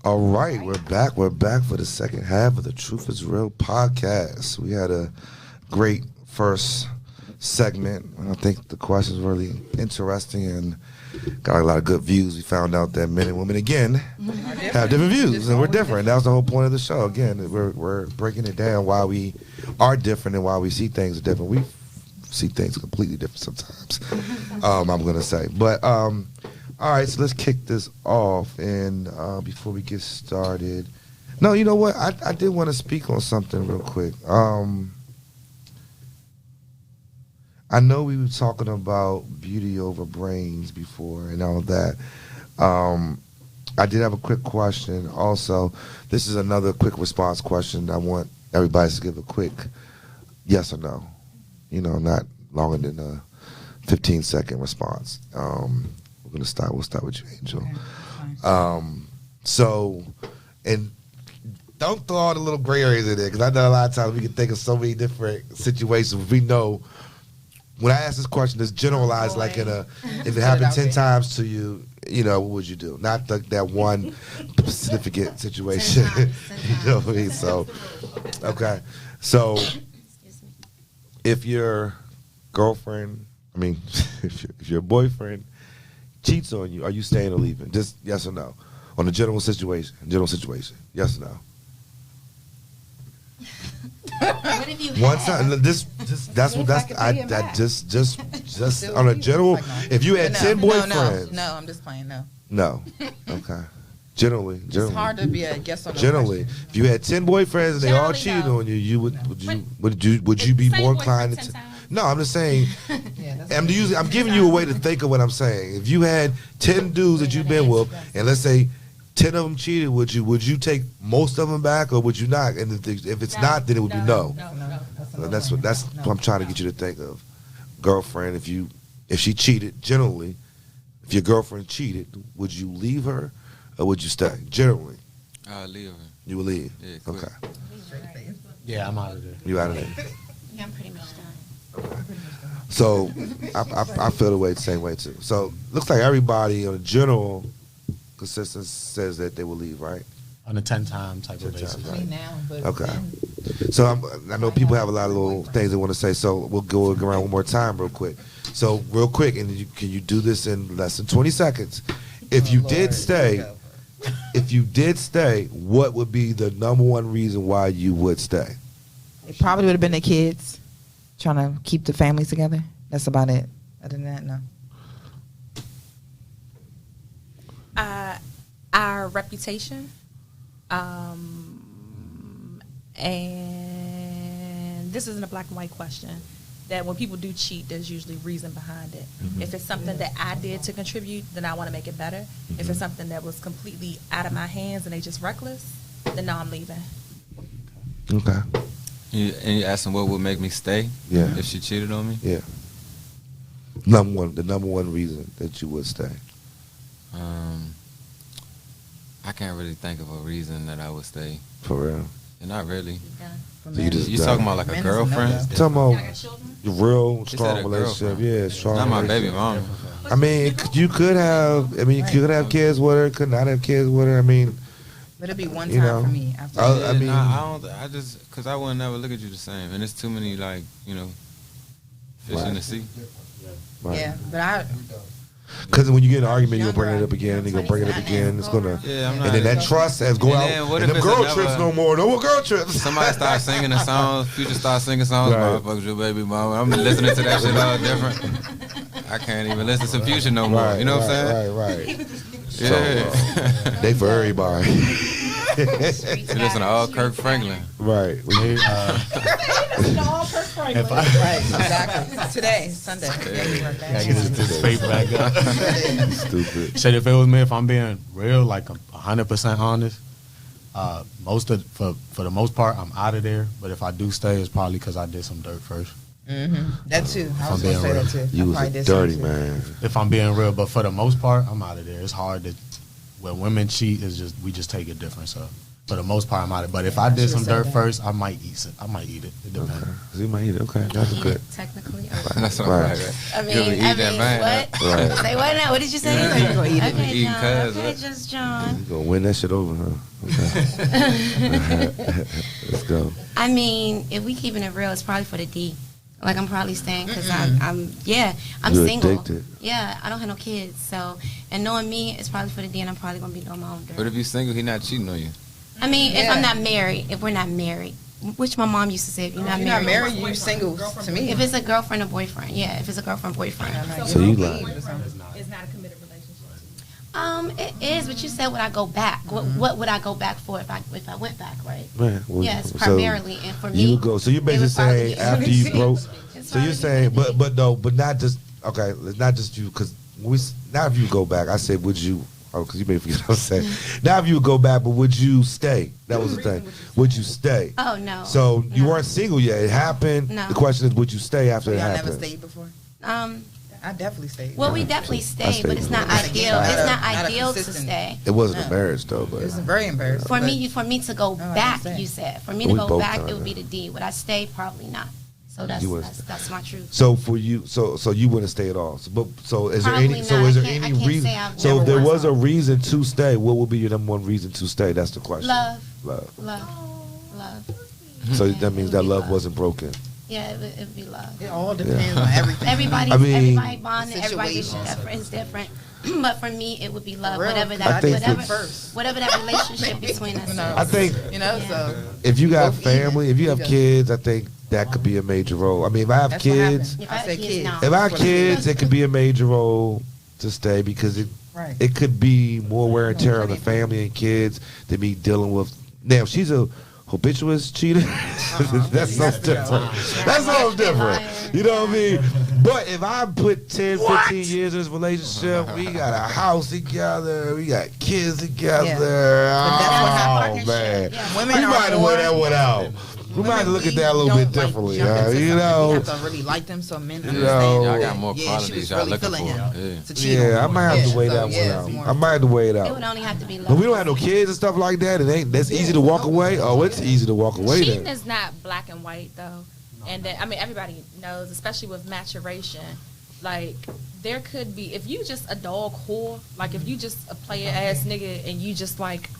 All right, we're back. We're back for the second half of the Truth is Real podcast. We had a great first segment. I think the questions were really interesting and got a lot of good views. We found out that men and women, again, have different views, and we're different. That was the whole point of the show. Again, we're breaking it down why we are different and why we see things different. We see things completely different sometimes, I'm going to say. But, all right, so let's kick this off. And before we get started, no, you know what? I did want to speak on something real quick. I know we were talking about beauty over brains before and all that. I did have a quick question. Also, this is another quick response question. I want everybody to give a quick yes or no. You know, not longer than a 15-second response. We'll start with you, Angel. Okay, so, and don't throw all the little gray areas in there, because I know a lot of times we can think of so many different situations. We know when I ask this question, it's generalized, like if it happened 10 times to you, you know, what would you do? Not that one significant situation. You know what I mean? So, okay. So, if your girlfriend, if your boyfriend cheats on you, are you staying or leaving? Just yes or no. On the general situation. Yes or no. What if you one time? That's on a general. If you had 10 boyfriends. No, I'm just playing. No. Okay. Generally. It's hard to be a yes or no. Generally, question. If you had 10 boyfriends and they all cheated on you, would you be more inclined to? No, I'm just saying. I'm giving you a way to think of what I'm saying. If you had 10 dudes that you've been with, and let's say 10 of them cheated with you, would you take most of them back, or would you not? And if it's not, then it would be no. No. That's what I'm trying to get you to think of. Girlfriend, if she cheated, generally, if your girlfriend cheated, would you leave her, or would you stay? Generally, I'll leave her. You will leave. Yeah, quick. Okay. Yeah, I'm out of there. You out of there? Yeah, I'm pretty much done. So I feel the same way too. So looks like everybody on a general consensus says that they will leave, right? On a 10-time type of basis. Right? Now, but Okay. then, So I know people have a lot of little things they want to say. So we'll go around one more time real quick. So real quick, and can you do this in less than 20 seconds? If you did stay, what would be the number one reason why you would stay? it probably would have been the kids trying to keep the families together. That's about it. Other than that, no. Our reputation, and this isn't a black and white question, that when people do cheat, there's usually reason behind it. Mm-hmm. If it's something that I did to contribute, then I want to make it better. Mm-hmm. If it's something that was completely out of my hands and they just reckless, then no, I'm leaving. Okay. And you asking what would make me stay? Yeah. If she cheated on me? Yeah. The number one reason that you would stay. I can't really think of a reason that I would stay. For real? Not really. So you talking about like a girlfriend? Talking about real strong relationship. Yeah, strong. Not my baby mama. I mean, you could have kids with her, could not have kids with her. I mean, but it'd be one time for me. After I just because I would never look at you the same, and it's too many fish in the sea. Right. Yeah, but because when you get in an argument, you'll bring it up again, you're gonna bring it up again. It's gonna, and then that trust has go out. And them girl trips no more girl trips. Somebody starts singing a song, Future starts singing songs. Right. Motherfuckers, your baby mama. I'm listening to that shit all different. I can't even listen to Future no more. Right, you know what I'm saying? Right. Yeah. So, they for everybody. You listen to all Kirk Franklin. Right. right, exactly. Today, Sunday. Gotta get this faith back up. Stupid. Shit, if it was me, if I'm being real, like 100% honest, for the most part, I'm out of there. But if I do stay, it's probably because I did some dirt first. Mm-hmm. That too. I was gonna say that too. You was a dirty man. If I'm being real, but for the most part, I'm out of there. It's hard to when women cheat. We just take it different. So For the most part, I'm out of it. But if I did some dirt first, I might eat it. It depends. Okay. So you might eat it. Okay, that's Eat good. it, technically. That's all Right. right. I You mean, eat that man. what? Right. Say what now? What did you say? You gonna eat it. Okay, Eating John. cuz, Okay, what? just John. You gonna win that shit over, huh? Okay. Let's go. I mean, if we keeping it real, it's probably for the D. Like, I'm probably staying because I'm You're single. addicted. Yeah, I don't have no kids. So, and knowing me, it's probably for the D, and I'm probably going to be doing my own But dirt. if you single, he not cheating on you. I mean, if Yeah. I'm not married, if we're not married, which my mom used to say, if you're not You're married. not married, you single to me. If it's a girlfriend or boyfriend, yeah, if it's a girlfriend, boyfriend. So you like? It's not a committed relationship. It is, but you said would I go back? What would I go back for if I went back, right? Man, well, Yes, so primarily, and for me, you would go. So you're it basically would probably saying be- after you broke. It's So you're probably saying, be- but not just okay. It's not just you because now if you go back, I said would you? Oh, because you may forget what I'm saying. Now if you would go back, but would you stay? That was the thing. Would you stay? Oh no. So you No. weren't single yet. It happened. No. The question is, would you stay after it Y'all happened? never stayed before? I definitely stayed. Well, we definitely stayed, stayed but it's not before. ideal. Not It's a- not not a ideal to consistent- stay. It wasn't a No. marriage though, but It was very embarrassing. For me to go I back, understand. you said. For me to We go both back, done it would be that. the D. Would I stay? Probably not. So that's You would that's my truth. so for you, so you wouldn't stay at all. So is Probably there any? So not. is I there can't- I any can't reason? say I've So if never there once was a thought. reason to stay, what would be your number one reason to stay? That's the question. Love, Love. love. So that means that love wasn't broken. Yeah, it'd be love. It all depends on everything. Everybody, I mean- everybody bonding, everybody is Situations. different. But for me, it would be love. For real. Whatever I that, think whatever, first. whatever that relationship between us. No. I think You know, Yeah. so if you got Both even. family, if you have You got- kids, I think that could be a major role. I mean, if I have that's what kids, happened. If I I had said kids, kids. no. if I have That's what it kids, is. it could be a major role to stay because Right. it could be more wear and tear on the family and kids than me dealing with. Now, if she's a habituous cheater, that's something different. That's something different. You know what I mean? But if I put 10, 15 years in this relationship, we got a house together, we got kids together. But that's what Oh, happens. man. Yeah. Women We are might have to more- weigh that one out. We might have to look at that a little bit differently. You know? We have to really like them so men understand. know, Y'all got more Yeah, she qualities was y'all really looking feeling for. him. Yeah. To cheat on Yeah, I him. might have to Yeah, weigh so, that yeah, one it's out. more- I might have to weigh it It would out. only have to be love. But we don't have no kids and stuff like that. It ain't. That's easy to walk away. Oh, it's easy to walk away. Cheating Then is not black and white though, and then, I mean everybody knows, especially with maturation. Like there could be, if you just a dog whore, like if you just a player ass nigga and you just like,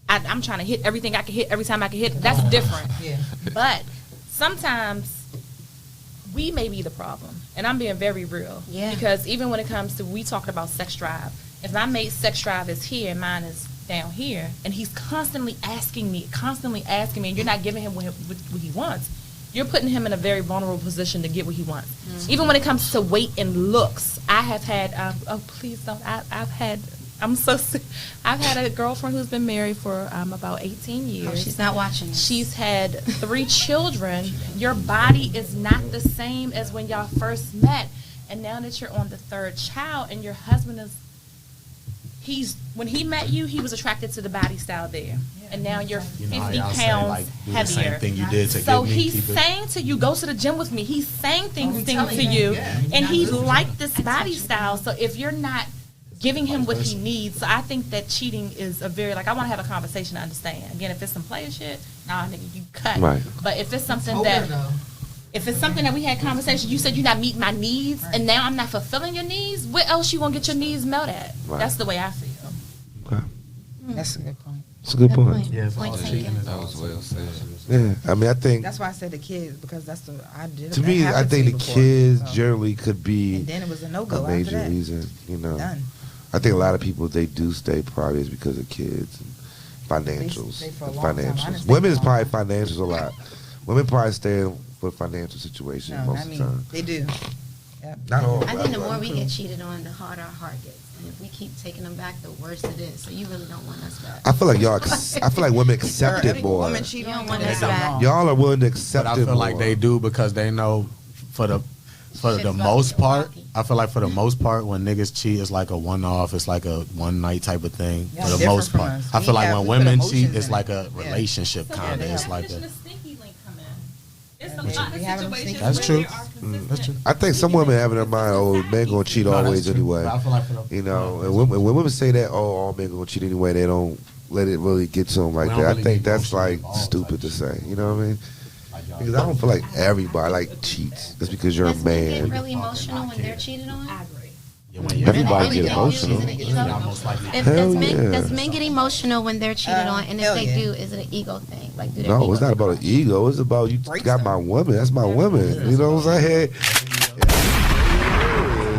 I'm trying to hit everything I can hit every time I can hit. That's different. Yeah. But sometimes we may be the problem, and I'm being very real. Yeah. Because even when it comes to, we talking about sex drive. If my mate's sex drive is here and mine is down here, and he's constantly asking me, and you're not giving him what he wants, you're putting him in a very vulnerable position to get what he wants. Mm-hmm. Even when it comes to weight and looks, I have had, oh please don't, I'm so sick. I've had a girlfriend who's been married for about 18 years. Oh, she's not watching this. She's had 3 children. Your body is not the same as when y'all first met. And now that you're on the 3rd child and your husband is, when he met you, he was attracted to the body style there. And now you're 50 You know how y'all say, pounds like, do the heavier. same thing you did to So get me. he's keep it. saying to you, go to the gym with me. He's saying things to you. And he liked this body style. So if you're not giving him what he needs, so I think that cheating is a very, like, I want to have a conversation to understand. Again, if it's some player shit, nah, nigga, you cut. Right. But if it's something that we had conversation, you said you're not meeting my needs, and now I'm not fulfilling your needs, where else you gonna get your needs met at? Right. That's the way I feel. Okay. That's a good point. It's a good point. Yeah, it's Point all taken. cheating. That was well said. Yeah, I mean, I think That's why I said the kids because that's the I did. to that me, I happened to think me the before, kids so. generally could be And then it was a no a go after major that. reason. You know, Done. I think a lot of people they do stay probably is because of kids and financials. stay for a long time. I didn't Financials. stay Women is for a long probably financials a lot. Women probably stay for financial situations No, most I of the mean time. they do. Yep. Not all. I think the but- more we get cheated on, the harder our heart gets. And if we keep taking them back, the worse it is. So you really don't want us back. I feel like y'all. I feel like women accept it If a more. woman cheat You on don't you, want they us done back. wrong. Y'all are willing to accept But I it feel like more. they do because they know for the most part, I feel like for the most part, when niggas cheat, it's like a one-off. It's like a one-night type of thing. Yeah, For the different most from part, us. I We feel like have- when we put women emotions cheat, in it's it. like a Yeah. relationship So kind of. where It's the like definition a. of sneaky link come in? It's Yeah, a they- lot of we have them situations sneaky where That's true. there are consistent. I think some women have in their mind, oh, men gonna cheat No, that's always true. anyway. But I feel like for the, You know, and when women say that, oh, all men gonna cheat anyway, they don't let it really get to them like We that. don't I really think get that's like emotionally stupid to involved say. You know what I mean? Like, y'all- Because I don't feel like everybody like cheats just because you're a Does men get man. really emotional when they're cheated on? I agree. Yeah, when you- Everybody Really get do? emotional. Is it an ego? Y'all most likely- If, Hell does yeah. men get emotional when they're cheated on? And if hell they yeah. do, is it an ego thing? Like, do they No, it's not about an ego. It's about you Breaks got them. my woman. That's my woman. You know what I'm saying?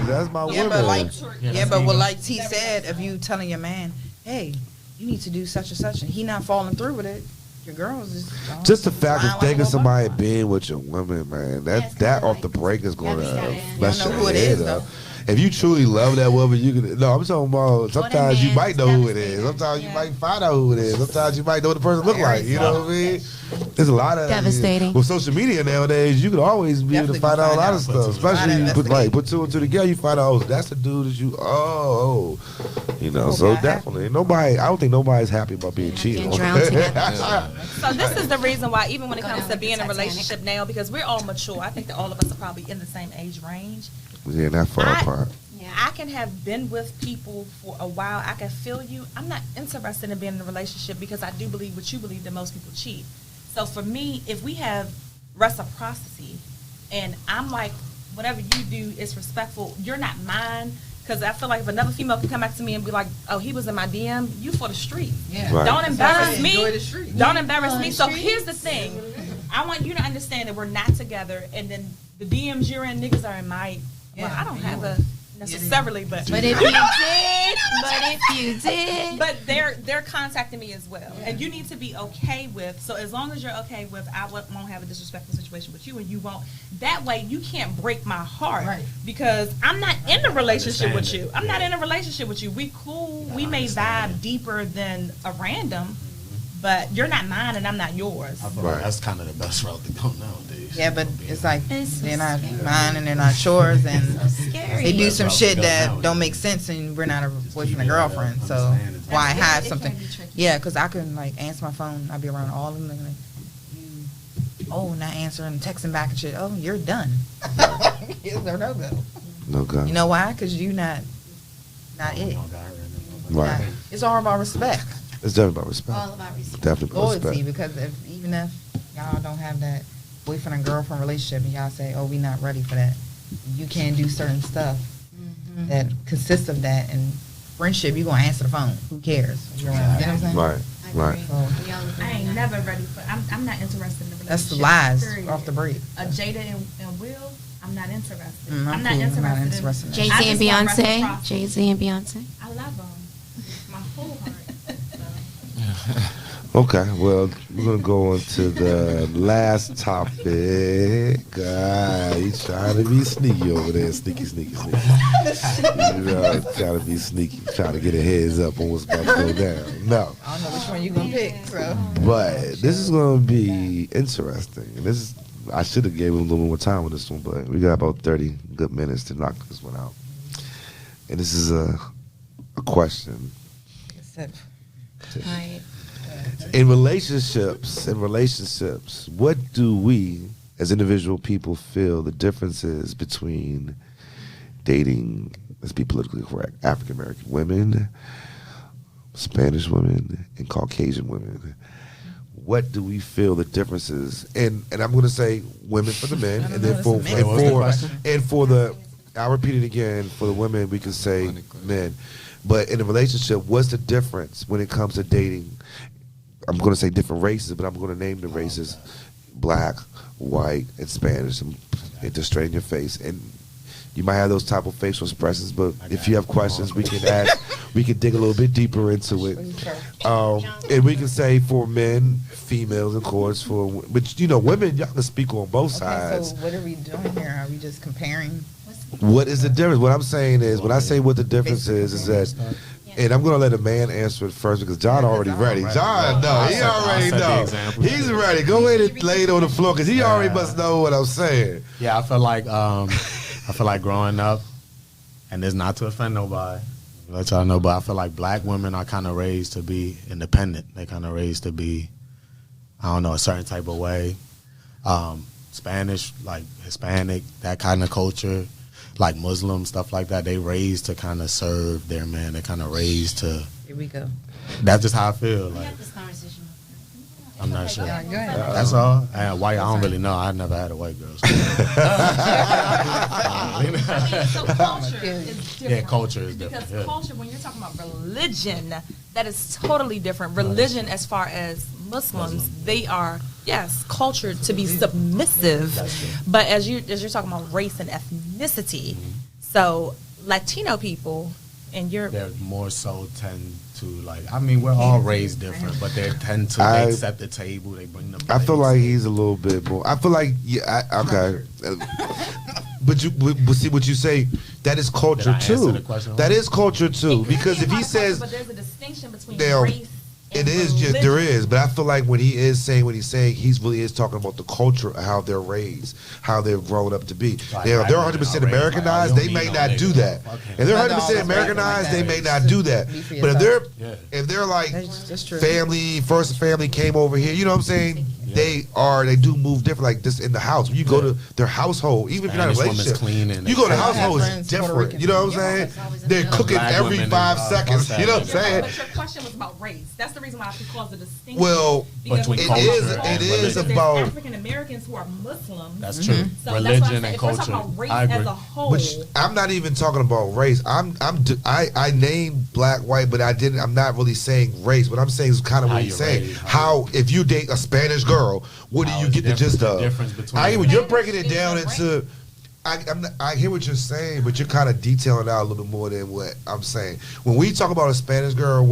That's my Yeah, woman. but like, Yeah, yeah, that's but what ego. like T said, if you telling your man, hey, you need to do such and such, and he not following through with it, your girls Just the fact lying of like a thinking little somebody butterfly. being with your woman, man, Yes, that like, off the break is going gotta to be sad. mess You don't your know who it head is, up. though. If you truly love that woman, you can. No, I'm talking about. Sometimes you man, might know who it is. devastating. Sometimes you Yeah. might find out who it is. Sometimes you might know what the person look like. You know what I mean? There's a lot of Devastating. With social media nowadays, you can always be able to Definitely find out a lot of find out. stuff. Especially A you lot of put investigation. put two and two together, you find out, oh, that's the dude that you. Oh, you know. Oh, So God. definitely, nobody. I don't think nobody's happy about being cheated Getting on. drowned together. So this is the reason why, even when it Go comes down to like being in the a Titanic. relationship now, because we're all mature. I think that all of us are probably in the same age range. Yeah, not far apart. Yeah. I can have been with people for a while. I can feel you. I'm not interested in being in a relationship because I do believe what you believe, that most people cheat. So for me, if we have reciprocity and I'm like, whatever you do is respectful, you're not mine. Because I feel like if another female can come back to me and be like, oh, he was in my DM, you for the street. Yeah. Right. Don't embarrass me. Enjoy the street. Don't embarrass Oh, me. the So streets. here's the thing. I want you to understand that we're not together, and then the DMs you're in, niggas are in my. Well, Yeah, I don't have yours. a necessarily, but But if you did, but if you did, but they're contacting me as well, and you need to be okay with. So as long as you're okay with, I won't have a disrespectful situation with you, and you won't. That way, you can't break my heart Right. because I'm not in a relationship with understand you. it. I'm not Yeah. in a relationship with you. We cool. Yeah, We I may understand vibe it. deeper than a random, but you're not mine, and I'm not yours. I feel Right. like that's kind of the best route to go nowadays. Yeah, but it's like It's so they're not scary. mine and they're not yours, and scary. they do That's some how it shit goes that nowadays. don't make sense, and we're not a boyfriend keep and it, girlfriend. So understanding. why It hide can something? be tricky. Yeah, because I can like answer my phone. I'll be around all of them. Like, not answering, texting back and shit. Oh, you're done. It's no go. No gun. You know why? Because you not it. Right. It's all about respect, It's definitely about respect. All about respect. Definitely about loyalty. respect. Because even if y'all don't have that boyfriend and girlfriend relationship, and y'all say, "Oh, we not ready for that," you can't do certain stuff Mhm. that consists of that. And friendship, you gonna answer the phone. Who cares? You know what I'm saying? Right. I agree. Right. So We all agree I on ain't that. never ready for. I'm not interested in a relationship. that's the lies period. off the break. Jada and Will, I'm not interested. I'm I'm not cool. interested. I'm not interested in that. Jay Z I and just want Beyonce. reciprocity. Jay Z and Beyonce. I love them. My whole heart. Okay, well, we're going to go on to the last topic. He's trying to be sneaky over there. Sneaky. You know, trying to be sneaky. Trying to get a heads up on what's about to go down. No. I don't know which one you gonna pick. So But this is going to be interesting. And this is, I should have gave him a little more time with this one, but we got about 30 good minutes to knock this one out. And this is a question. Right. In relationships, what do we as individual people feel the differences between dating, let's be politically correct, African American women, Spanish women, and Caucasian women? What do we feel the differences? And I'm going to say women for the men, and then for Wait, what was the question? and for the, I'll repeat it again, for the women we can say men. But in a relationship, what's the difference when it comes to dating? I'm going to say different races, but I'm going to name the races: black, white, and Spanish. And just straight in your face. And you might have those type of facial expressions, but if you have questions, we can ask. We can dig a little bit deeper into it. And we can say for men, females, of course. But you know, women, y'all can speak on both okay, sides. so what are we doing here? Are we just comparing? What is the difference? What I'm saying is, when I say what the difference is that, and I'm going to let a man answer it first because John already ready. John, no, he already know. He's ready. Go ahead and lay it on the floor because he already must know what I'm saying. Yeah, I feel like growing up, and it's not to offend nobody, let y'all know, but I feel like black women are kind of raised to be independent. They kind of raised to be, I don't know, a certain type of way. Spanish, like Hispanic, that kind of culture. like Muslim stuff like that, they raised to kind of serve their man. They kind of raised to. Here we go. That's just how I feel. We Like had this conversation. I'm not sure. Yeah, go ahead. That's all. And white, I don't really know. I never had a white girl. So culture is different. Yeah, culture is different. Because Yeah. culture, when you're talking about religion, that is totally different. Religion, as far as Muslims, they are, yes, cultured to be submissive. But as you're talking about race and ethnicity, so Latino people and you're They're more so tend to like. I mean, we're all raised different, but they tend to. They set the table. They bring the. I feel plates. like he's a little bit more. I feel like okay, but see what you say. That is culture Did I answer too. the question? That is culture too. It Because could if be he part of culture, says but there's a distinction between Now, race. it and is just, religion. there is, but I feel like when he is saying what he's saying, he's really is talking about the culture, how they're raised, how they're grown up to be. Like Now, if they're black 100% women are raised like, Americanized, oh, you they don't may need not no do nigga. that. Fuck him. If they're Not 100% all black Americanized, they women may like not that. do that. Be for But if they're Yeah. if they're like That's true. family, first family came over here, you know what I'm saying? They do move different, like this in the house. When you go to their household, even if you're not in a Spanish woman's relationship, clean and you go to the they- household, it's friends, Puerto different. Rican. You know what I'm saying? They're cooking Black every women 5 and, seconds. fuck You know what I'm that. saying? But your question was about race. That's the reason why I caused the distinction. Well, Because Between when culture you talk and about it is religion. there's about African Americans who are Muslims. That's true. So that's what I'm Religion saying. and If we're culture. talking about race I agree. as a whole, which I'm not even talking about race. I named black, white, but I'm not really saying race. What I'm saying is kind of How what he's you're saying. raised, How if you date a Spanish girl, what do How you it's get the gist different, of? the difference between- I you're breaking it Spanish down is into. I hear what you're saying, but you're kind of detailing out a little bit more than what I'm saying. When we talk about a Spanish girl,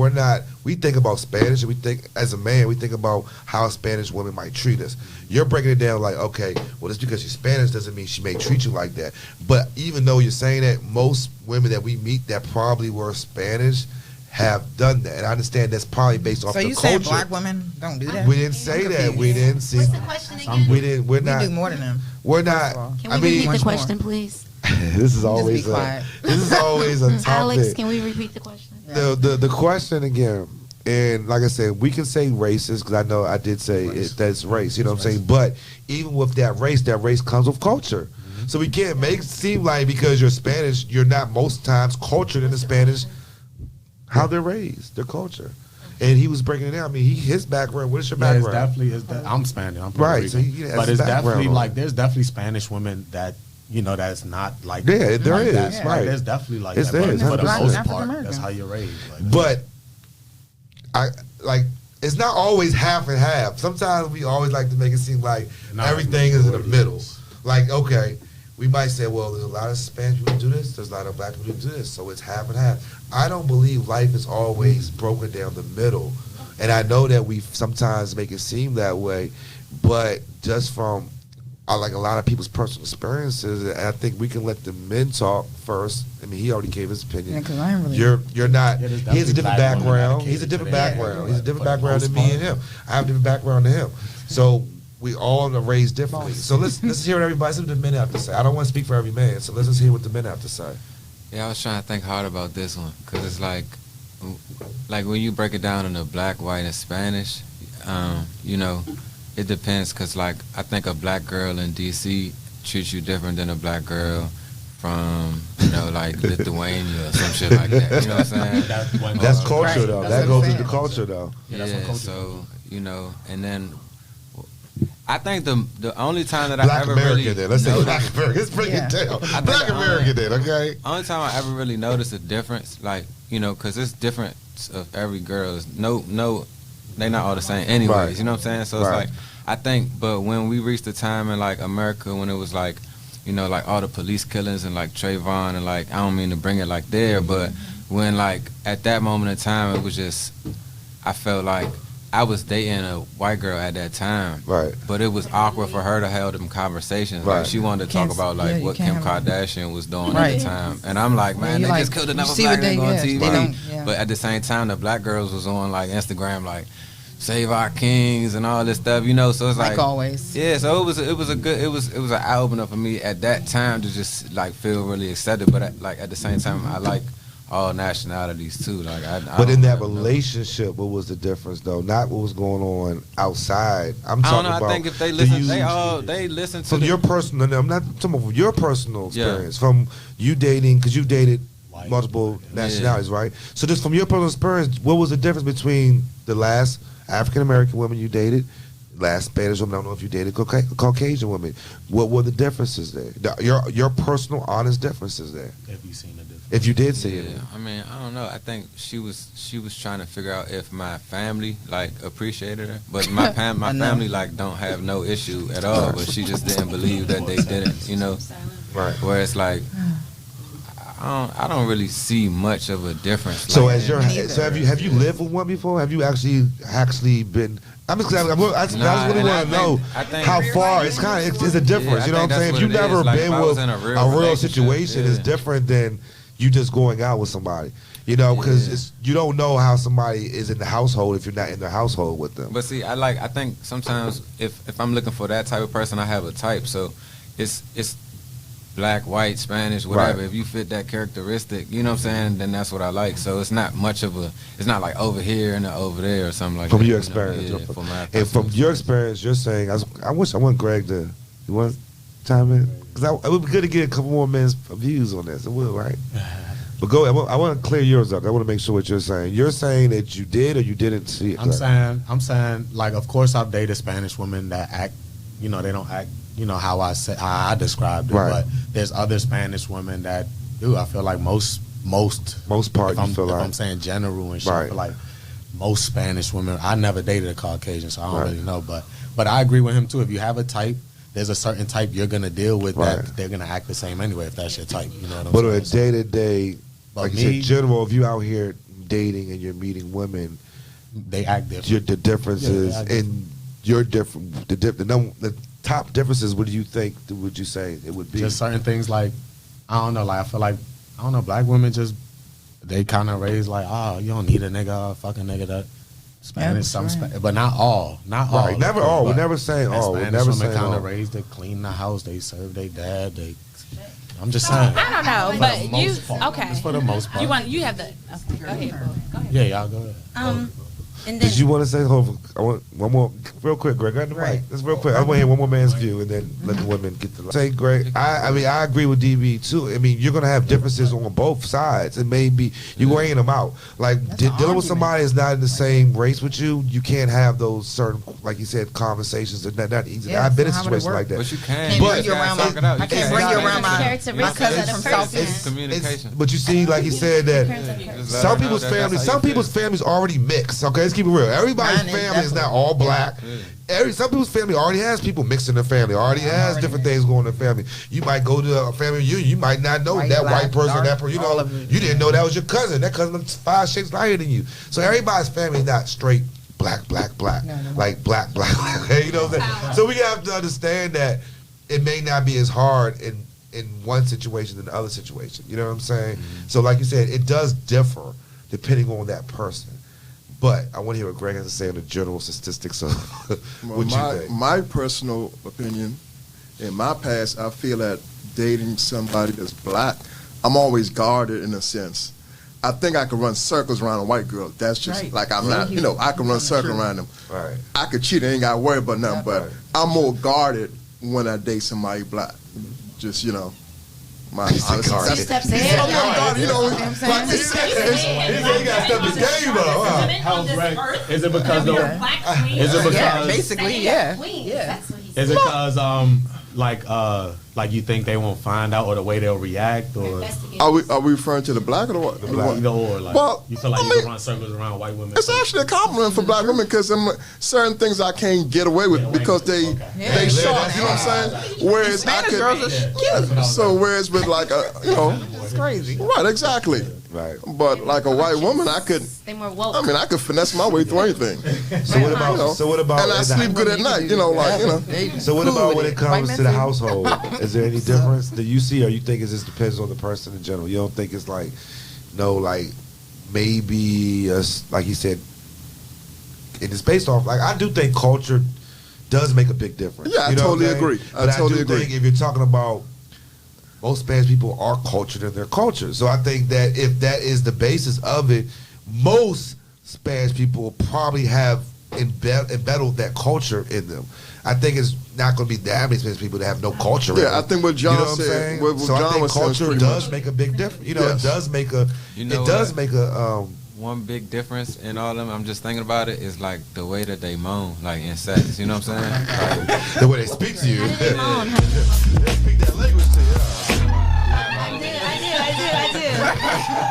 we think about Spanish, and we think, as a man, we think about how Spanish women might treat us. You're breaking it down like, okay, well, just because she's Spanish doesn't mean she may treat you like that. But even though you're saying that, most women that we meet that probably were Spanish have done that. And I understand that's probably based off So the you saying culture. black women don't do that? We didn't say that. We didn't see. What's the question again? We didn't. We're We not. do more than them. We're First of not. all. Can I we mean, repeat much the more. question, please? this is always be quiet. this is always a topic. Alex, can we repeat the question? The question again, and like I said, we can say racist because I know I did say that's race. You know what I'm saying? But even with that race comes with culture. So we can't make it seem like because you're Spanish, you're not most times cultured in the Spanish. How they're raised, their culture, and he was breaking it down. I mean, his background. What is your Yeah, it's background? definitely. I'm Spanish. I'm Puerto Right, Rican. so he has but his it's definitely background. like there's definitely Spanish women that that's not like Yeah, there like is, that. right. Like, there's definitely like It's that. there, But it's for the 100%. most African part, American. that's how you're raised. Like, But I like it's not always half and half. Sometimes we always like to make it seem like No, everything is in the majority middle. is. Like, okay, we might say, well, there's a lot of Spanish people who do this, there's a lot of black people who do this, so it's half and half. I don't believe life is always broken down the middle. And I know that we sometimes make it seem that way, but just from like a lot of people's personal experiences, I think we can let the men talk first. I mean, he already gave his opinion. Yeah, 'cause I ain't really. You're not. Yeah, there's He has a definitely different black women background. that He's a different cater to background. that. He's a different For the background than most me and part. him. I have a different background than him. So we all are raised differently. So let's hear what everybody. See what the men have to say. I don't want to speak for every man, so let's just hear what the men have to say. Yeah, I was trying to think hard about this one because it's like when you break it down into black, white, and Spanish, it depends because like I think a black girl in DC treats you different than a black girl from like Lithuania or some shit like that. You know what I'm saying? That's culture though. That's That what goes I'm into saying. culture though. Yeah, that's what culture so and then I think the only time that I Black ever American really then. Let's say noticed- Black American. Let's break Yeah. it down. think Black the American then, okay? only time I ever really noticed a difference, like, because it's different of every girl. It's no, they not all the same anyways. Right. You know what I'm saying? So Right. it's like, I think, but when we reached the time in like America when it was like, like all the police killings and like Trayvon and like, I don't mean to bring it like there, but when like at that moment in time, it was just, I felt like I was dating a white girl at that time. Right. But it was awkward for her to have them conversations. Right. Like she wanted to talk Can't- about yeah, like you what can't Kim have- Kardashian was doing at Right. the time. And I'm like, man, you they like- just killed you another see black what they- nigga on yes, TV. they don't- yeah. But at the same time, the black girls was on like Instagram like save our kings and all this stuff, so it's Like like always. yeah, so it was an eye opener for me at that time to just like feel really excited, but like at the same time I like all nationalities too. Like, But in that relationship, what was the difference though? Not what was going on outside. I'm I talking don't know. about. I think if they listen, you- they listen to from the, your personal. I'm not talking about from your personal Yeah. experience. From you dating, because you've dated White. multiple nationalities, right? So just from your personal experience, what was the difference between the last African American woman you dated, last Spanish woman? I don't know if you dated Caucasian women. What were the differences there? Your personal, honest differences there. Have you seen a difference? If you did see Yeah, it, I mean, I don't know. I think she was trying to figure out if my family like appreciated her, but my I know. family like don't have no issue at all. But she just didn't believe that they didn't, you know. right? Where it's like, I don't really see much of a difference. So like as your, Me so have you lived with one before? Have you actually been? I just really Nah, want and to I know think- how far. It's kind of it's a difference. Yeah, you know I what I'm think saying? that's If you've what it never is. Like, been if I was with in a real real relationship, situation, it's yeah. different than you just going out with somebody. You know, because Yeah. you don't know how somebody is in the household if you're not in the household with them. But see, I think sometimes if I'm looking for that type of person, I have a type. So it's black, white, Spanish, whatever. Right. If you fit that characteristic, you know what I'm saying, then that's what I like. So it's not much of a, it's not like over here and over there or something like From that. your you know? experience, Yeah, from my and personal from your experience, you're saying I want Greg to. You want to chime in? Because it would be good to get a couple more men's views on this. It will, right? But go. I want to clear yours up. I want to make sure what you're saying. You're saying that you did or you didn't see it. I'm saying, like, of course, I've dated Spanish women that act, you know, they don't act, you know, how I described it. Right. But there's other Spanish women that do. I feel like most part if you I'm, feel if like I'm saying general and shit, I Right. feel like most Spanish women. I never dated a Caucasian, so I don't Right. really know. But I agree with him too. If you have a type, there's a certain type you're gonna deal with Right. that they're gonna act the same anyway. If that's your type, you know what I'm But on a saying? day to day, But like you me- said, general, if you out here dating and you're meeting women, They act different. the differences Yeah, they act in your different the top differences. What do you think? Would you say it would be? Just certain things like, I don't know, like I feel like, I don't know, black women just, they kind of raised like, oh, you don't need a nigga, fuck a nigga that Spanish, Yeah, that's right. but not all. Right, never all. We're but never saying all. We're Spanish never women saying kind all. of raised to clean the house, they serve their dad, I'm just saying. I don't know, For but the you most part. okay? Just for the most part. You have the okay, go ahead, boo. Go ahead. Yeah, y'all go ahead. And then Did you want to say? Hold on, I want one more, real quick, Greg. Got the Right. mic. Just real quick. I want to hear one more man's view, and then let the women get the. Say, Greg. I mean, I agree with DB too. I mean, you're gonna have differences on both sides. It may be you weighing them out. Like That's an dealing with argument. somebody that's not in the same race with you, you can't have those certain, like you said, conversations. They're not easy. Yeah, I've been in so how would it situations work? like that. But you can. Can't But- bring you around talk it out. I You can't bring you around my Characteristics cousins of from the South person. East. Communication. But you see, like he said, that Just let some her know people's that that's families, how some you feel. people's families already mixed. Okay, let's keep it real. Everybody's Mine is family is not definitely- all black. Some people's family already has people mixed in their family. Already has different things going in their family. You might go to a family reunion. You might not know White, that black, white person, dark, that person. You all know, of it. you didn't know that was your cousin. That cousin looks 5 shades lighter than you. So everybody's family is not straight black. No. Like black. You know what I'm saying? So we have to understand that it may not be as hard in one situation than the other situation. You know what I'm saying? So like you said, it does differ depending on that person. But I want to hear what Greg has to say on the general statistics of what you think. My personal opinion, in my past, I feel that dating somebody that's black, I'm always guarded in a sense. I think I could run circles around a white girl. That's just Right. like I'm not, I can run circles around them. Right. I could cheat, I ain't got to worry about nothing, but I'm more guarded when I date somebody black. Just, my honest. guarded. Two steps I'm ahead. more guarded, like He said he got to step his game up. Huh? How's Greg? Is it because the, is it because Yeah, basically, yeah. Yeah. That's what he is said. it because like you think they won't find out or the way they'll react or Are we referring to the black or the white? either or like Well, you feel like I you mean, can run circles around white women? It's actually a compliment for black women because certain things I can't get away with because they Yeah. they sharp. You know what I'm saying? Whereas I Spanish could, girls are cute. so whereas with like It's crazy. right, exactly. Right. But like a white woman, I could. They more woke. I mean, I could finesse my way through anything. So what about? You know? So what about? And I sleep good at night. So what about when it comes to the household? Is there any difference that you see, or you think it just depends on the person in general? You don't think it's like, like maybe like he said, and it's based off. Like I do think culture does make a big difference. Yeah, I You know totally what I'm saying? agree. I But totally do agree. think if you're talking about most Spanish people are cultured in their culture. So I think that if that is the basis of it, most Spanish people probably have embedded that culture in them. I think it's not going to be that many Spanish people that have no culture. in Yeah, them. I think what John you know what said. I'm saying? What So I John think was saying is culture pretty does much- make a big difference. Yes. It does make a. You know it does what? make a. One big difference in all of them, I'm just thinking about it, is like the way that they moan, like in sex. You know what I'm saying? Like, The way they speak to you. How do they moan? They speak that language to you. I do.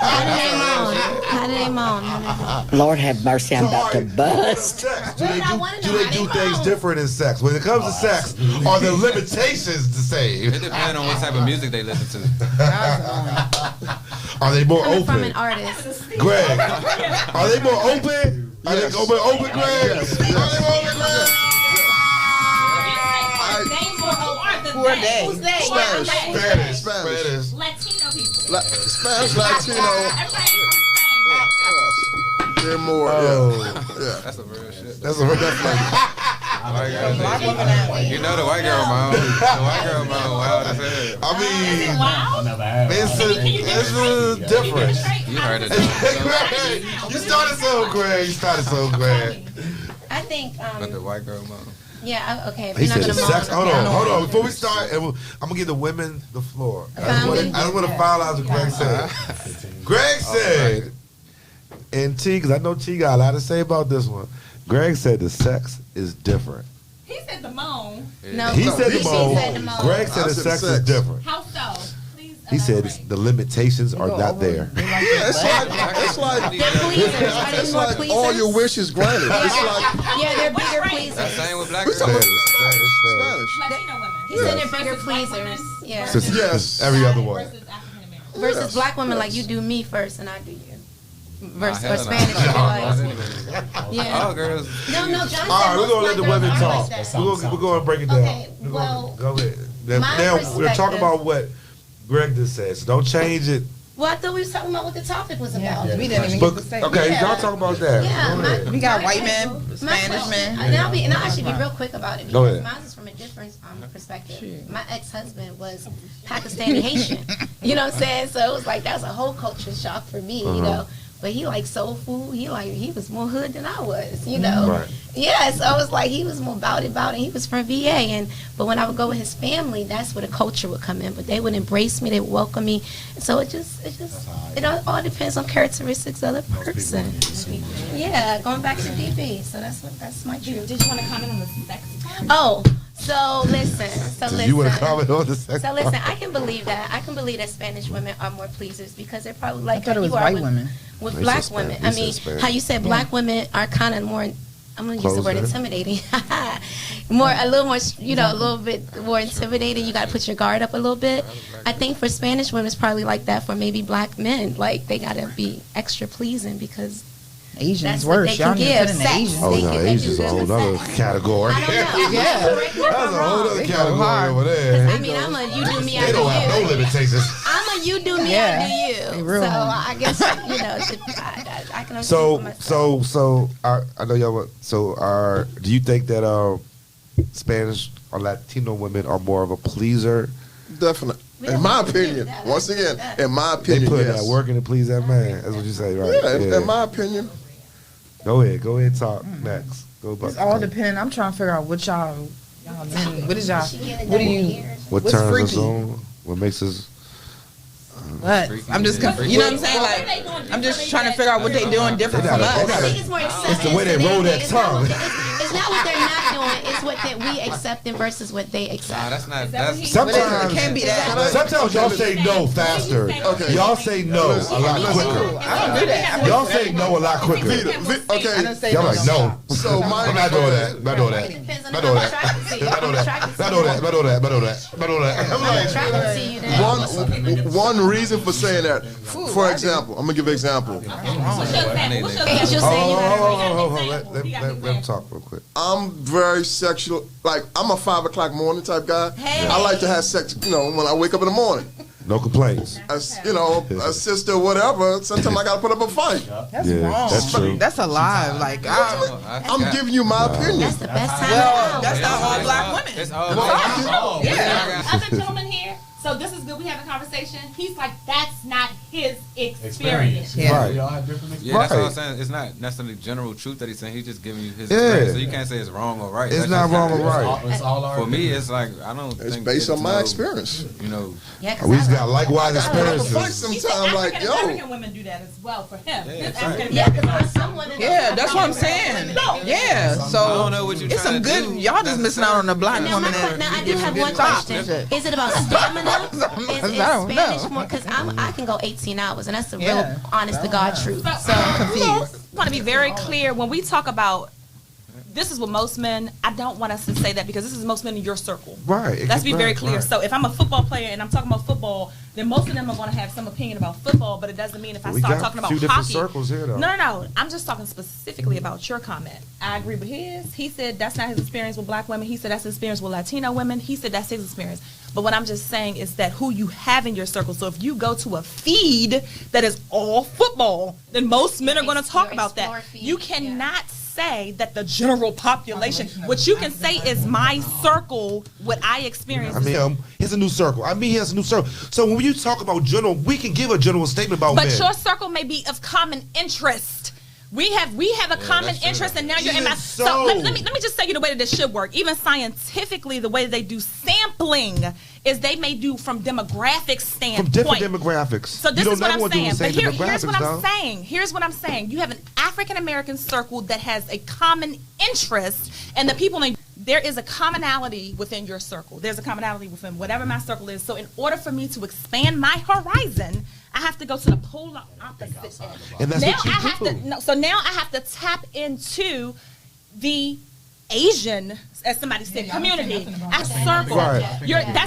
How do they moan? How do they moan? Lord have mercy, I'm about to bust. Sex. Do Well, I wanna they know how do they things moan. different in sex? When it comes to sex, are the limitations the same? it depends on what type of music they listen to. Are they more Coming from open? an artist. Greg, are they more open? Are Yes. they open, Greg? Yes, Are they yes. more open, Greg? Who are they? Who's they? Spanish. Spanish. Spanish. Latino people. Spanish, Latino. They're more. Yeah. That's some real shit. That's a White girl, you know the white girl moan. The white girl moan wild as hell. I mean, Wow. it's a difference. You heard it. Greg, you started so Greg. You started so Greg. I think, But the white girl moan. yeah, okay. If He you're not said gonna sex. moan, Hold on. Before we start, I'm gonna give the women the floor. I just want to finalize what Greg said. Greg said, and T, because I know T got a lot to say about this one. Greg said the sex is different. He said the moan. No, He said she the said the moan. moan. Greg said I the said sex is sex. different. How so? Please He said elaborate. the limitations are not there. Yeah, it's like They're pleasers. Are they it's more like pleasers? all your wishes granted. It's like Yeah, they're bigger Right. pleasers. That's same with black we girls. talking Spanish. Spanish. Latino women. He said they're bigger pleasers. Yeah. So Yes. every other one. Versus African American. Versus black women, like you do me first and I do you. Versus hell or no. Spanish, All yeah. girls. No, John said All right, we're most gonna let the black women girls are talk. like that. We're gonna break it down. Okay, We're well, gonna, go ahead. Now my we're talking perspective- about what Greg just said. So don't change it. Well, I thought we was talking about what the topic was about. We didn't even But get to say. okay, Yeah. y'all talk about that. Yeah, Go ahead. We got white men, My Spanish question- men. and I'll actually be real quick about it Go because ahead. mine is from a different perspective. My ex-husband was Pakistani Haitian. You know what I'm saying? So it was like that was a whole culture shock for me. You know. But he liked soul food. He was more hood than I was, you know. Right. Yeah, so it was like he was more about it. He was from VA, but when I would go with his family, that's where the culture would come in. But they would embrace me, they would welcome me. So it all depends on characteristics of the person. Yeah, going back to DB. So that's my truth. Did you want to comment on the sex part? Oh, so listen. Do you want to comment on the sex? So listen, I can believe that. I can believe that Spanish women are more pleasers because they're probably like I thought it was you are white with, women. with They black said women. Spanish. I They mean, said Spanish. how you said black women are kind of more. I'm gonna use the word Closer. intimidating. A little more, a little bit more intimidating. You got to put your guard up a little bit. I think for Spanish women, it's probably like that for maybe black men. Like they got to be extra pleasing because Asians that's what worse. they Y'all can need to give. put in the Sex. Asians. Oh They no, can- they Asia's can a whole give other sex. category. I don't know. Yeah. Correct me if That's I'm a whole wrong. other They go category hard. over there. I mean, I'm a you do me, I They do don't have no you. limitations. I'm a you do me, Yeah. I do They you. real So hungry. I guess I can understand for myself. So I know y'all. Do you think that Spanish or Latino women are more of a pleaser? Definitely. We In don't my have to do opinion, that. once again, in my They opinion, put yes. that work in to please that man. That's what you say, right? Yeah, in my opinion. Go ahead, talk next. Go about It's all depending. I'm trying to figure out what y'all men. What is y'all? She getting What do double you? ears. What what's turns us freaky? on? What makes us? What? I'm just. You know what I'm saying? Like, I'm just trying to figure out what they doing different from They I us. think it's more acceptance. the way they roll that It's not tongue. what it's not what they're not doing. It's what that we accepting versus what they Nah, accept. that's not. what That's he- Sometimes It can't be that. Sometimes y'all say no faster. Okay. Y'all say no a lot quicker. I don't do that. Y'all say no a lot quicker. I Okay. don't say Y'all like no. So my I'm not doing that. Not doing that. Depends on Not how doing I'm that. attracted to you. Not doing I'm that. attracted to Not you. doing that. Not doing that. Not doing that. Not doing that. I'm I'm like, attracted to you. Then. one reason for saying that. For example, I'm gonna give an example. What's your example? What's your Yes, you're saying you hold better. on. Let him talk real quick. I'm very sexual. Like I'm a 5 o'clock morning type guy. I like to have sex. When I wake up in the morning. No complaints. A sister, or whatever. Sometimes I gotta put up a fight. That's Yeah, wrong. that's true. That's a lie. Like, I'm giving you my opinion. That's the best time. well, of that's the not hour. all black women. It's all. Yeah. Other gentlemen here. So this is good. We having a conversation. He's like, that's not his experience. Yeah. Right. Y'all have different Yeah, that's what Right. I'm saying. It's not necessarily general truth that he's saying. He's just giving you his experience. So you can't say it's wrong or right. It's That's not just wrong or how it is. right. It's all our For me, it's like I don't It's think based on my no, experience. You know, Yeah, 'cause We I just got like- likewise I have a fight experiences. He said sometimes like, African yo. American women do that as well for him. Yeah, His right. African Yeah, American because someone. Yeah, that's what I'm saying. Yeah, I so don't know what you're it's some trying to good. do. Y'all just missing out on the black Now, woman. now I do give have some one good tops question. and shit. Is it about stamina? Is I don't Spanish know. more? Because I can go 18 hours, and that's the Yeah. real, honest to God truth. So confused. I want to be very clear when we talk about. This is what most men. I don't want us to say that because this is most men in your circle. Right. Let's be very clear. Right. So if I'm a football player and I'm talking about football, then most of them are going to have some opinion about football, but it doesn't mean if I We start got talking a about few different hockey. circles here, though. No. I'm just talking specifically about your comment. I agree with his. He said that's not his experience with black women. He said that's his experience with Latino women. He said that's his experience. But what I'm just saying is that who you have in your circle. So if you go to a feed that is all football, then most men are going to talk about that. You cannot say that the general population. What you can say is my circle, what I experience. I mean, here's a new circle. Here's a new circle. So when you talk about general, we can give a general statement about But men. your circle may be of common interest. We have a common that's true. interest, and now you're in my. Even So so. let me just say you the way that this should work. Even scientifically, the way they do sampling is they may do from demographic standpoint. From different demographics. So this you is don't what never I'm want to do saying. the same But here's what demographics, I'm though. saying. Here's what I'm saying. You have an African American circle that has a common interest, and the people in there is a commonality within your circle. There's a commonality within whatever my circle is. So in order for me to expand my horizon, I have to go to the polar opposite end. And that's now what you I have do. to. No, so now I have to tap into the Asian, as somebody said, community. I circle. Right.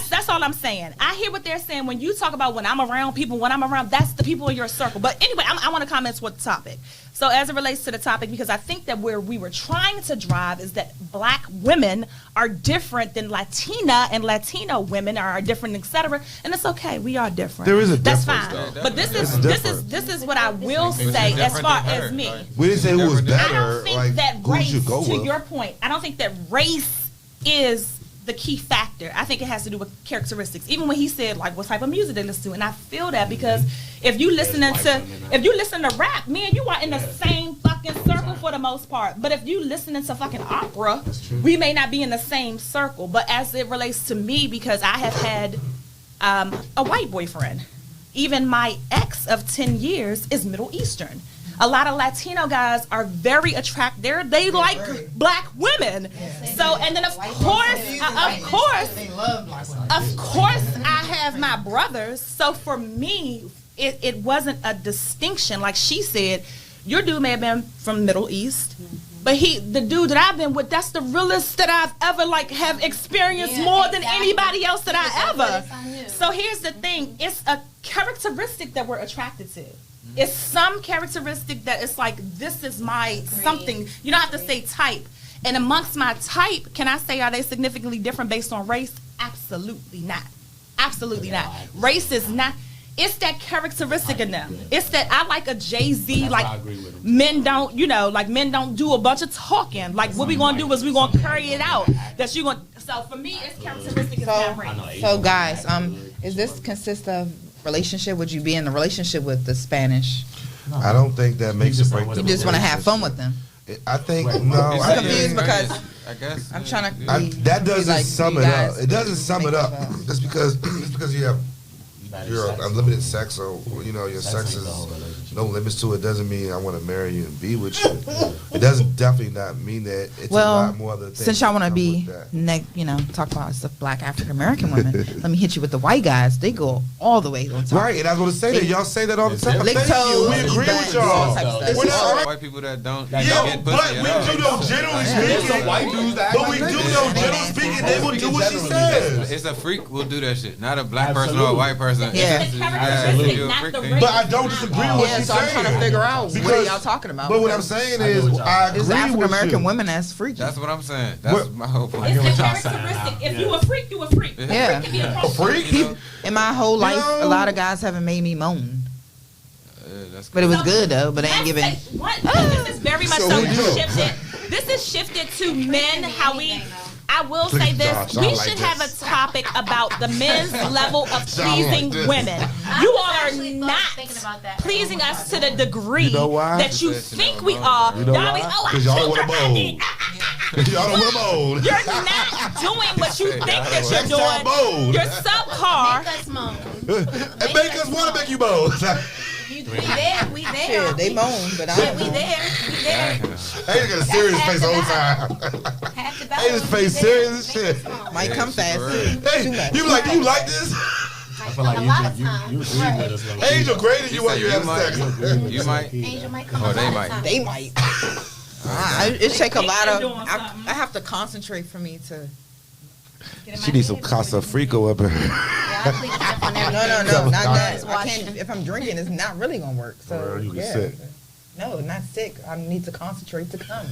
That's all I'm saying. I hear what they're saying. When you talk about when I'm around people, that's the people in your circle. But anyway, I want to comment to the topic. So as it relates to the topic, because I think that where we were trying to drive is that black women are different than Latina and Latino women are different, etc. And it's okay. We are different. There is a That's difference, fine. though. But this It's is different. this is what I will It's say different as far than her, as me. like- We didn't say who was I better. don't think Like, that who race, should go to with. your point, I don't think that race is the key factor. I think it has to do with characteristics. Even when he said like what type of music they listen to, and I feel that because if you listen to rap, me and you are in the same fucking circle for the most part. But if you listening to fucking opera, we may not be in the same circle. But as it relates to me, because I have had a white boyfriend, even my ex of 10 years is Middle Eastern. A lot of Latino guys are very attractive. They like black women. So, and then of course, I have my brothers. So for me, it wasn't a distinction. Like she said, your dude may have been from Middle East, but the dude that I've been with, that's the realest that I've ever have experienced more than anybody else that I ever. So here's the thing: it's a characteristic that we're attracted to. It's some characteristic that it's like, this is my something. You don't have to say type. And amongst my type, can I say, are they significantly different based on race? Absolutely not. Absolutely not. Race is not. It's that characteristic in them. It's that I like a Jay-Z, like men don't, men don't do a bunch of talking. Like what we gonna do is we gonna carry it out. That you gonna. So for me, it's characteristic. It's not race. So guys, is this consist of relationship? Would you be in a relationship with the Spanish? I don't think that makes a break. You just want to have fun with them. I think no. I'm I confused think, because I guess I'm trying to. that doesn't like, sum you it up. guys It doesn't sum it up. Just because you have your unlimited sex, or your sex is no limits to it, doesn't mean I want to marry you and be with you. It doesn't definitely not mean that. It's a lot more other things. Since y'all want to that be come with that. talk about the black African American women, let me hit you with the white guys. They go all the way on top. Right, and I was going to say that. Y'all say that all the time. Lick Thank you. toes, We agree back, with all y'all. types of stuff. We're not right. white people that don't Yeah, get but pussy we at all. do know generally speaking. Some white dudes that act But like we that. do know generally speaking they will do what she says. It's a freak will do that shit. Not a black person or a white person. Yeah. It's the characteristic, you a not freak the thing. race. But I don't disagree with what Yeah, she's so I'm saying. trying to figure out what Because- y'all talking about. But what I'm saying I is, get what y'all I saying. It's agree African with American you. women that's freaky. That's what I'm saying. That's my whole point. It's the what y'all saying characteristic. now. If you a freak, you a freak. Yeah. A freak can be A across. freak? You know? In my whole life, know- a lot of guys haven't made me moan. That's But it was good though. But they ain't Let's giving. say- This is very much So so who do? shifted. This is shifted to men. How we I will say Please, this: Josh, I we like should this. have a topic about the men's level of Josh, I like pleasing this. women. I You was all are actually not thinking about that. pleasing us to the degree You know why? that you think we are. You know Y'all why? be, oh, I Because y'all don't choke want her to body. mold. Y'all don't want to mold. You're not doing what you think that Next you're time, doing. mold. You're subpar. Make us moan. And make us want to make you mold. We there. We there. Yeah, they moan, but I Yeah, don't we moan. there. We there. Hey, you got a serious face the whole time. Half the Hey, battle. this face serious as shit. Might come fast too. Hey, Too much. you like this? I feel like you agree with us. Low key. Angel, great as you want you You have might. sex. You might. Angel might come Or a they lot of might. times. They might. It take a lot of. Doing I something. have to concentrate for me to. She needs some Casa Frico up here. Yeah, I plead the fifth on everything. No, not that. Just I watching. can't. If I'm drinking, it's not really gonna work. So Or you get yeah. sick. No, not sick. I need to concentrate to come.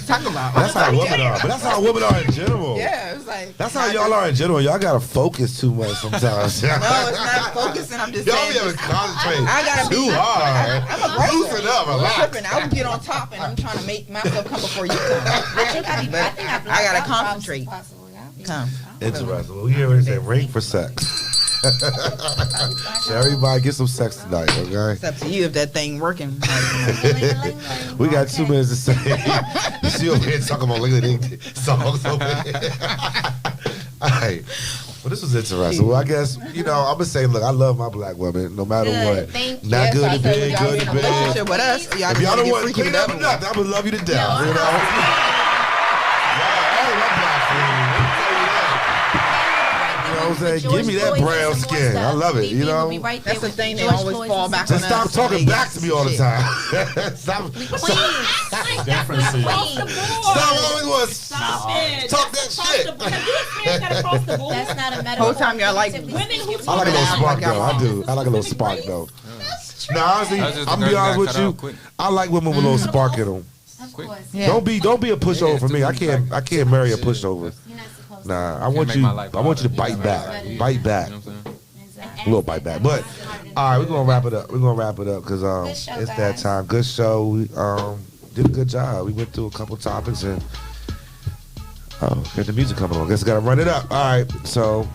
Talk about. That's how women are. But that's how women are in general. Yeah, it's like. That's how y'all are in general. Y'all gotta focus too much sometimes. No, it's not focusing. I'm just Y'all saying. be having to concentrate I gotta too be. hard. I'm a breaker. Loosen up, I'm relax. tripping. I would get on top, and I'm trying to make myself come before you come. I think I But I gotta concentrate. Come. Interesting. Well, we hear what they say. Ring for sex. So everybody get some sex tonight, okay? It's up to you if that thing working. We got 2 minutes to say. She over here talking about LinkedIn songs over here. All right. Well, this was interesting. Well, I guess, I'm going to say, look, I love my black women, no matter Good. what. Thank you. Not good I in said, bed, y'all good be in in a bed. relationship with us. Y'all If just y'all wanna don't get want to freaky clean with up or other nothing, I would love you to death, No, you know? All my black friends, let me tell you that. You know what I'm saying? Give me that brown skin. I love it, you know? That's the thing. They always fall back Just on stop us. talking They back to me all the shit. time. Stop. Differences. Stop always want to Stop it. talk That's that shit. across the board. Have you experienced that across the board? That's not a metaphor. Whole time y'all like Women who I like a little talk spark y'all though. I wrong. do. I like a little spark though. Now honestly, That's just I'm the be girl honest got with cut you. off quick. I like women with a little spark in them. Of course. Yeah. Don't be a pushover for me. I can't marry a pushover. You're not supposed to. Nah, I want make you. my life I want you to harder. bite back. Bite back. You know what I'm saying? A little bite back. But all right, we're gonna wrap it up. We're gonna wrap it up because Good show, it's that guys. time. Good show. We did a good job. We went through a couple topics and got the music coming on. Guess I gotta run it up. All right, so.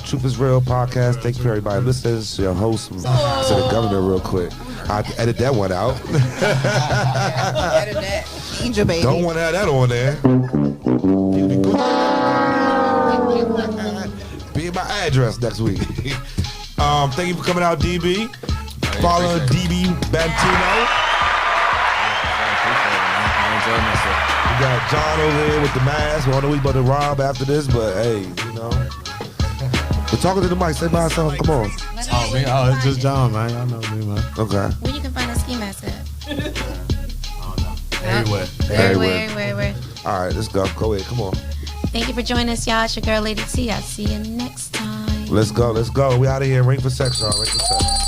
Truth is Real podcast. Thank you for everybody listening. To your host, to the governor, real quick. I have to edit that one out. Edit that. Angel baby. Don't want to have that on there. Be at my address next week. Thank you for coming out, DB. Follow DB Bantino. I enjoyed myself. We got John over here with the mask. We don't know we about to rob after this, but hey, We're talking to the mic. Say bye, something. Come on. Oh, me? Oh, it's just John, man. Y'all know me, man. Okay. Where you can find a ski mask at? Everywhere. Everywhere. All right, let's go. Go ahead. Come on. Thank you for joining us, y'all. It's your girl, Lady T. I'll see you next time. Let's go. We out of here. Ring for sex, y'all. Ring for sex.